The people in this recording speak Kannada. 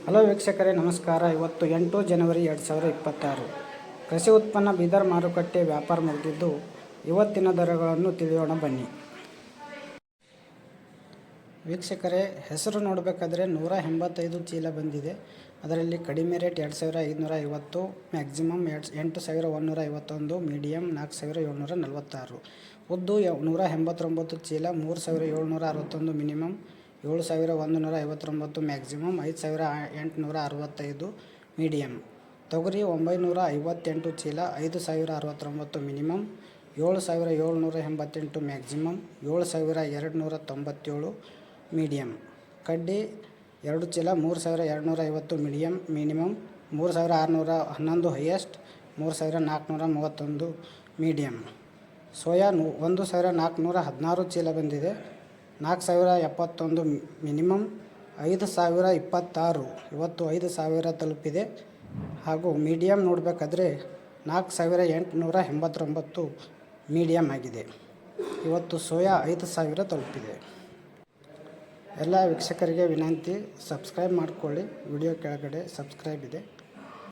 ಹಲೋ ವೀಕ್ಷಕರೇ ನಮಸ್ಕಾರ. ಇವತ್ತು 8 ಜನವರಿ 2026. ಕೃಷಿ ಉತ್ಪನ್ನ ಬೀದರ್ ಮಾರುಕಟ್ಟೆ ವ್ಯಾಪಾರ ಮುಗಿದಿದ್ದು ಇವತ್ತಿನ ದರಗಳನ್ನು ತಿಳಿಯೋಣ ಬನ್ನಿ. ವೀಕ್ಷಕರೇ, ಹೆಸರು ನೋಡಬೇಕಾದ್ರೆ 185 ಚೀಲ ಬಂದಿದೆ. ಅದರಲ್ಲಿ ಕಡಿಮೆ ರೇಟ್ 2550, ಮ್ಯಾಕ್ಸಿಮಮ್ 8151, ಮೀಡಿಯಮ್ 4746. ಉದ್ದು 189 ಚೀಲ 3761, ಮಿನಿಮಮ್ 7159, ಮ್ಯಾಕ್ಸಿಮಮ್ 5865, ಮೀಡಿಯಮ್. ತೊಗರಿ 958 ಚೀಲ 5069, ಮಿನಿಮಮ್ 7788, ಮ್ಯಾಕ್ಸಿಮಮ್ 7297, ಮೀಡಿಯಮ್. ಕಡ್ಡಿ 2 ಚೀಲ 3250, ಮಿನಿಮಮ್ 3611, ಹೈಯೆಸ್ಟ್ 3431, ಮೀಡಿಯಮ್. ಸೋಯಾ 1416 ಚೀಲ ಬಂದಿದೆ, 4071, ಮಿನಿಮಮ್ 5026, ಇವತ್ತು 5000 ತಲುಪಿದೆ. ಹಾಗೂ ಮೀಡಿಯಮ್ ನೋಡಬೇಕಾದ್ರೆ 4889 ಮೀಡಿಯಮ್ ಆಗಿದೆ. ಇವತ್ತು ಸೋಯಾ 5000 ತಲುಪಿದೆ. ಎಲ್ಲ ವೀಕ್ಷಕರಿಗೆ ವಿನಂತಿ, ಸಬ್ಸ್ಕ್ರೈಬ್ ಮಾಡಿಕೊಳ್ಳಿ. ವಿಡಿಯೋ ಕೆಳಗಡೆ ಸಬ್ಸ್ಕ್ರೈಬ್ ಇದೆ.